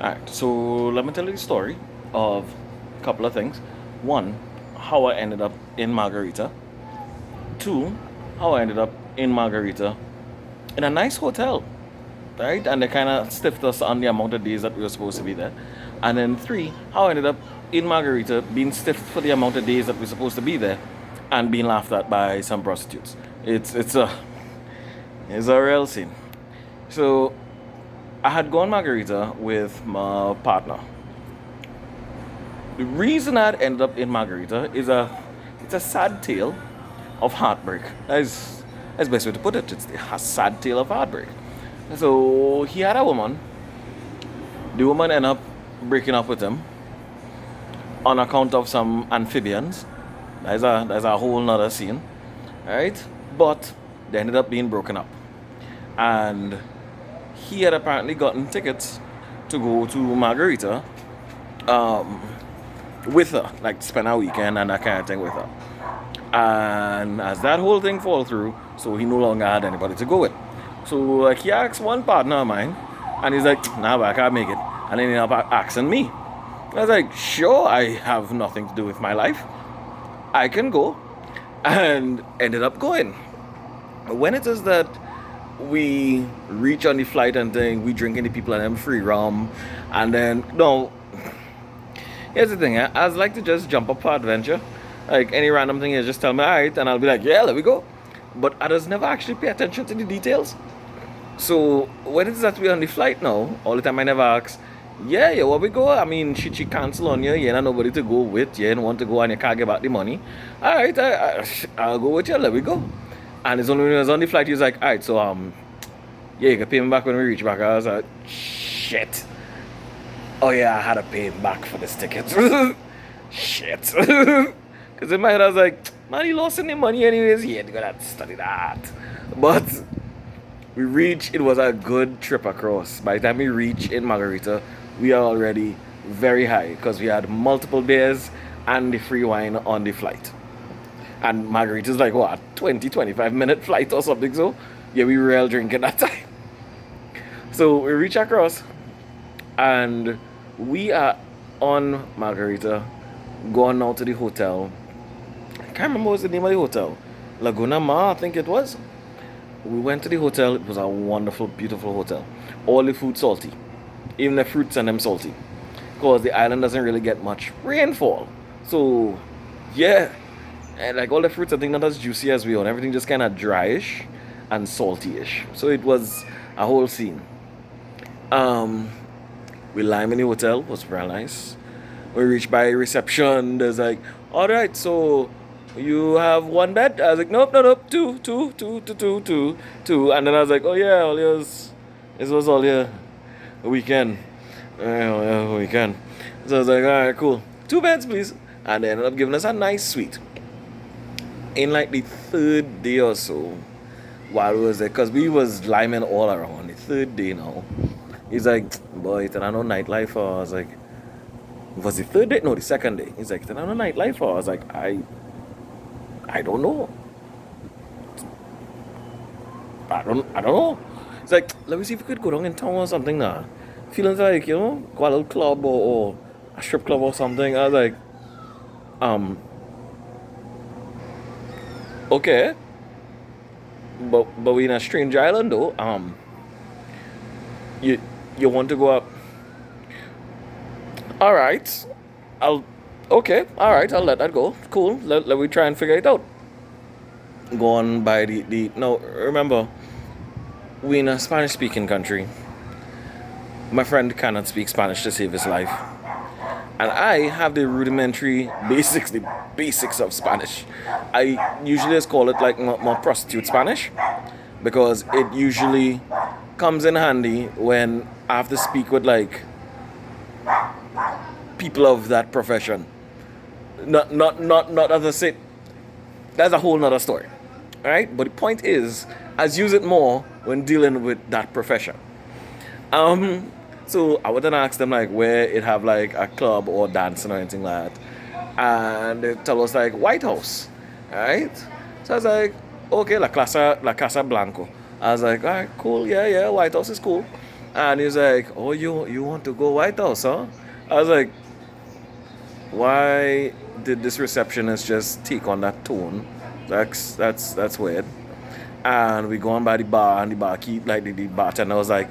Alright, so let me tell you the story of a couple of things. One, how I ended up in Margarita. Two, how I ended up in Margarita in a nice hotel, right? And they kind of stiffed us on the amount of days that we were supposed to be there. And then three, how I ended up in Margarita being stiffed for the amount of days that we're supposed to be there and being laughed at by some prostitutes. It's a real scene. So I had gone Margarita with my partner. The reason I ended up in Margarita is it's a sad tale of heartbreak. That's the best way to put it. It's a sad tale of heartbreak. So he had a woman. The woman ended up breaking up with him on account of some amphibians. That's a whole nother scene, right? But they ended up being broken up, and he had apparently gotten tickets to go to Margarita um, with her, like spend a weekend and that kind of thing with her. And as that whole thing fall through, so he no longer had anybody to go with. So like he asked one partner of mine, and he's like, "Nah, but I can't make it." And then he ended up asking me. I was like, "Sure, I have nothing to do with my life. I can go," and ended up going. When it is that we reach on the flight and thing, we drinking the people and them free rum, and then no. Here's the thing, I like to just jump up for adventure. Like any random thing, you just tell me, alright, and I'll be like, yeah, let me go. But I just never actually pay attention to the details. So when it is that we're on the flight now, all the time I never ask, yeah, yeah, where we go? I mean, she cancel on you, you ain't nobody to go with, you ain't want to go and you can't give back the money. Alright, I'll go with you, let me go. And it's only when I was on the flight, he was like, alright, so yeah, you can pay me back when we reach back. I was like, shit. Oh yeah, I had to pay him back for this ticket. Shit. Because in my head I was like, man, he lost any money anyways. He had to go and study that. But we reached, it was a good trip across. By the time we reached in Margarita, we are already very high because we had multiple beers and the free wine on the flight. And Margarita's like, what, 20-25 minute flight or something so? Yeah, we were all drinking that time. So we reach across and we are on Margarita, going out to the hotel. I can't remember what was the name of the hotel. Laguna Mar, I think it was. We went to the hotel. It was a wonderful, beautiful hotel. All the food salty. Even the fruits and them salty. Because the island doesn't really get much rainfall. So, yeah. And like all the fruits, I think not as juicy as we own. Everything just kind of dryish and salty-ish. So it was a whole scene. We lime in the hotel, was very nice. We reached by reception, there's like, alright, so you have one bed? I was like, nope, no, nope, two. And then I was like, oh yeah, this was all yeah, a weekend. Yeah, weekend. So I was like, alright, cool. 2 beds, please. And they ended up giving us a nice suite. In like the third day or so, while we was there, because we was liming all around, the third day now. He's like, boy, it's not no nightlife. Or I was like, was the third day? No, the second day. He's like, it's not no nightlife. Or I was like, I don't know. I don't know. He's like, let me see if we could go down in town or something now. Feeling like, go a little club or a strip club or something. I was like, okay. But we in a strange island though. You want to go up? All right, I'll. Okay, all right, I'll let that go. Cool. Let me try and figure it out. Go on by the. No, remember, we in a Spanish-speaking country. My friend cannot speak Spanish to save his life, and I have the rudimentary basics, the basics of Spanish. I usually just call it like my prostitute Spanish, because it usually comes in handy when I have to speak with like people of that profession. Not as I say. That's a whole nother story, right? But the point is, I use it more when dealing with that profession. So I wouldn't ask them like where it have like a club or dancing or anything like that, and they tell us like White House, right? So I was like, okay, La Casa Blanco. I was like, all right, cool, yeah, White House is cool. And he's like, oh, you want to go White House, huh? I was like, why did this receptionist just take on that tone? That's weird. And we go on by the bar, and the barkeep, like the bartender was like,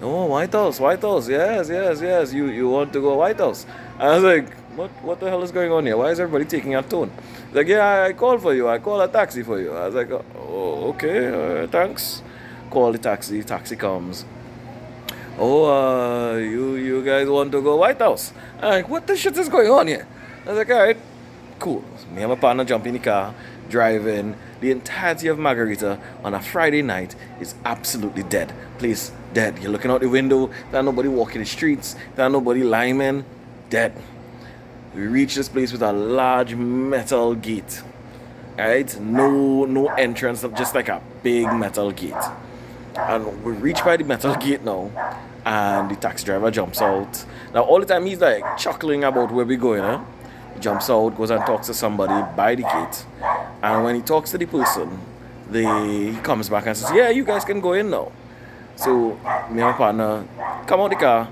oh, White House, yes. You want to go White House? And I was like, what the hell is going on here? Why is everybody taking a tone? He's like, yeah, I called for you. I called a taxi for you. I was like, oh, okay, thanks. Call the taxi comes. Oh, you guys want to go White House? I'm like, what the shit is going on here? I was like, all right, cool. Me and my partner jump in the car, drive in. The entirety of Margarita on a Friday night is absolutely dead. Place dead. You're looking out the window, there's nobody walking the streets, there's nobody linemen, dead. We reach this place with a large metal gate. Alright? No entrance, just like a big metal gate. And we reach by the metal gate now, and the taxi driver jumps out. Now all the time he's like chuckling about where we're going, huh? He jumps out, goes and talks to somebody by the gate. And when he talks to the person, he comes back and says, yeah, you guys can go in now. So me and my partner come out the car,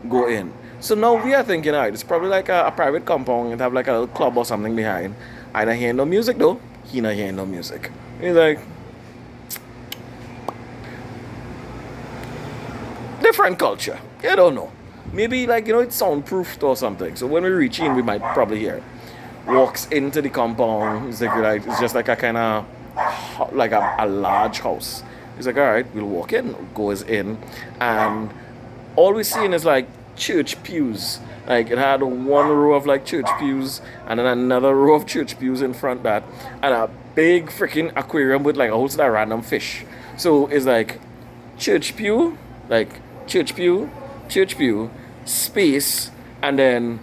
go in. So now we are thinking, alright, it's probably like a private compound and have like a little club or something behind. I not hearing no music though. He not hearing no music. He's like, different culture. I don't know. Maybe like, it's soundproofed or something. So when we reach in, we might probably hear it. Walks into the compound. It's just like a kind of like a large house. He's like, all right, we'll walk in. Goes in, and all we're seeing is like church pews. Like it had one row of like church pews, and then another row of church pews in front of that, and a big freaking aquarium with like a whole set of random fish. So it's like church pew, like church pew, space, and then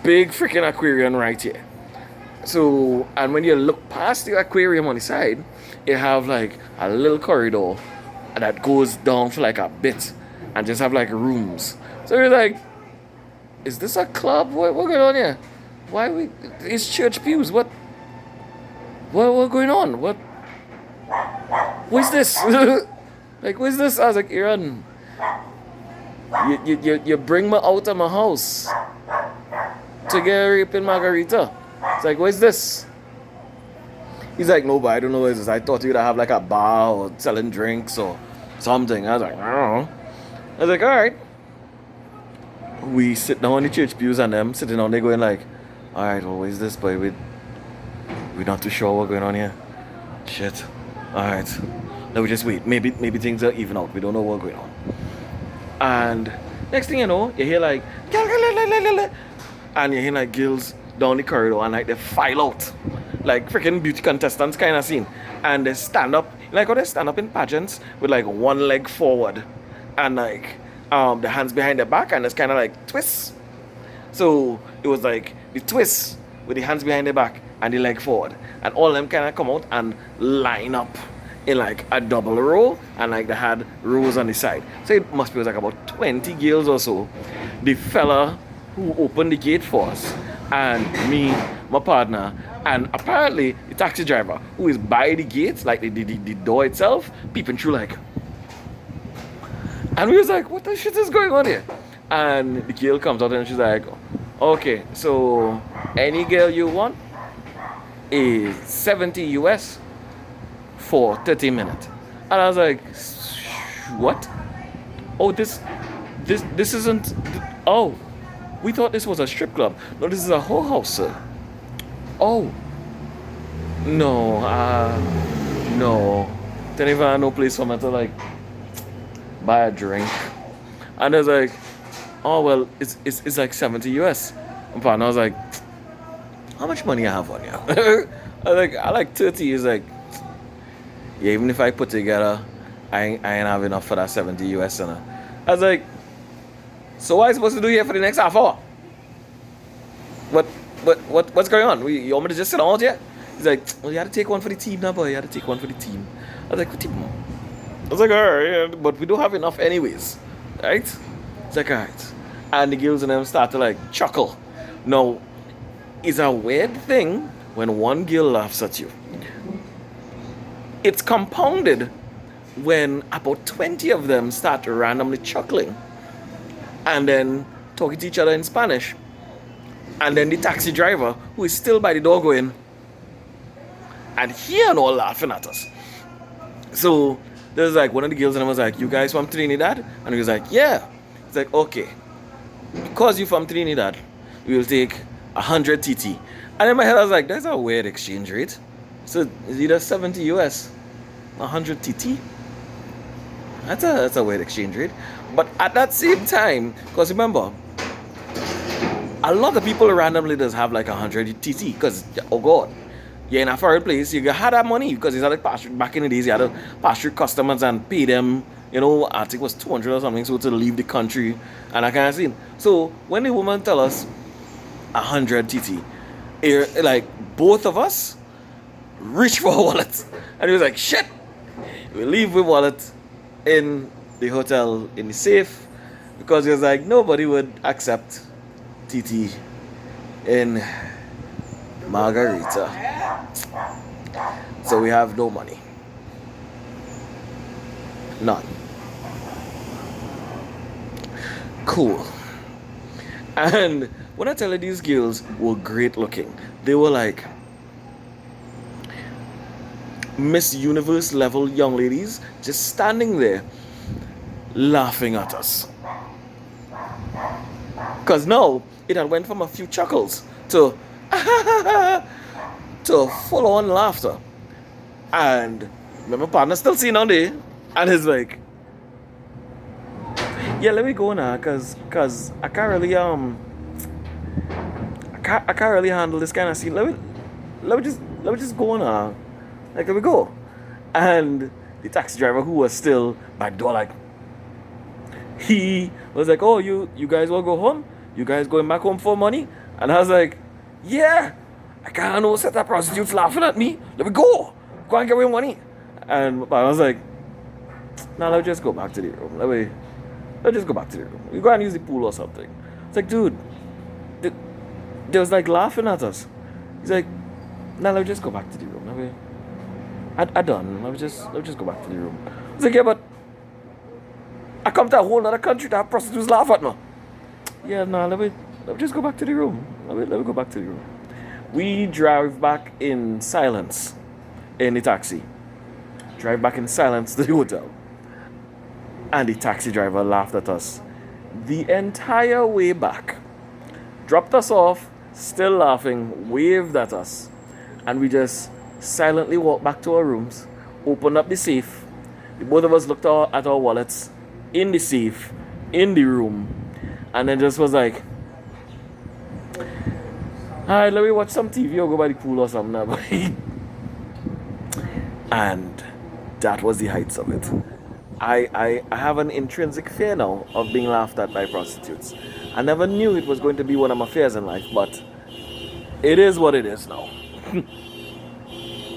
big freaking aquarium right here. So, and when you look past the aquarium on the side, it have like a little corridor that goes down for like a bit and just have like rooms. So you're like, is this a club? What going on here? It's church pews. What going on? What's this? Like, what's this? I was like, Aaron, you bring me out of my house to get raped in Margarita. It's like, what's this? He's like, no, but I don't know what this is. I thought you'd have like a bar or selling drinks or something. I was like, I don't know. I was like, all right. We sit down on the church pews and them sitting down there going like, all right, well, what is this, boy? We're not too sure what's going on here. Shit. All right. Let me just wait. Maybe things are even out. We don't know what's going on. And next thing you know, you hear like, and you hear like girls down the corridor and like they file out like freaking beauty contestants kind of scene, and they stand up like how they stand up in pageants with like one leg forward and like the hands behind their back, and it's kind of like twists. So it was like the twist with the hands behind their back and the leg forward, and all of them kind of come out and line up in like a double row, and like they had rows on the side. So it must be like about 20 girls or so. The fella who opened the gate for us, and me, my partner, and apparently the taxi driver who is by the gate, like the door itself, peeping through like. And we was like, what the shit is going on here? And the girl comes out and she's like, okay, so any girl you want is 70 US for 30 minutes. And I was like, what? Oh, this isn't, oh, we thought this was a strip club. No, this is a whole house, sir. Oh. No, no. Don't even have no place for me to like buy a drink. And I was like, oh well, it's like 70 US. And I was like, how much money I have on you? I like 30. He's like, yeah, even if I put together, I ain't have enough for that 70 US. And I was like, so what am I supposed to do here for the next half hour? What's going on? You want me to just sit out here? He's like, well, you had to take one for the team now, boy. You had to take one for the team. I was like, what team? I was like, all right, yeah, but we don't have enough anyways, right? It's like, all right. And the girls and them start to like chuckle. Now, it's a weird thing when one girl laughs at you. It's compounded when about 20 of them start randomly chuckling and then talking to each other in Spanish. And then the taxi driver, who is still by the door going, and he and all laughing at us. So there's like one of the girls and I was like, you guys from Trinidad? And he was like, yeah. It's like, okay, because you from Trinidad, we will take 100 TT. And in my head I was like, that's a weird exchange rate. So it's either 70 US, 100 TT. That's a weird exchange rate. But at that same time, because remember, a lot of people randomly does have like 100 TT because, oh God, you're in a foreign place, you had that money because it's like back in the days, you had to pass through customers and pay them, you know, I think it was 200 or something, so to leave the country and I kind of thing. So when the woman tell us 100 TT, like both of us reach for a wallet and he was like, shit, we leave with wallet in the hotel in the safe because he was like, nobody would accept TT in Margarita. So we have no money. None. Cool. And when I tell you these girls were great looking, they were like Miss Universe level young ladies just standing there laughing at us. Because now it had went from a few chuckles to to full on laughter. And my partner still sitting on there and he's like, yeah, let me go now cause I can't really I can't really handle this kind of scene. Let me just go now. Like, let me go. And the taxi driver, who was still by the door, like, he was like, oh, you guys want to go home? You guys going back home for money? And I was like, yeah, I can't know set of prostitutes laughing at me. Let me go. Go and get away money. And I was like, nah, let's just go back to the room. Let's just go back to the room. We go and use the pool or something. It's like, dude, they was like laughing at us. He's like, nah, let's just go back to the room. I done. Let's just go back to the room. I was like, yeah, but I come to a whole other country to have prostitutes laugh at me. Yeah, nah, let me just go back to the room. Let me go back to the room. We drive back in silence in the taxi. Drive back in silence to the hotel. And the taxi driver laughed at us the entire way back. Dropped us off, still laughing, waved at us. And we just silently walked back to our rooms, opened up the safe. The both of us looked at our wallets in the safe, in the room, and then just was like, alright, let me watch some TV or go by the pool or something. And that was the heights of it. I have an intrinsic fear now of being laughed at by prostitutes. I never knew it was going to be one of my fears in life, but it is what it is now.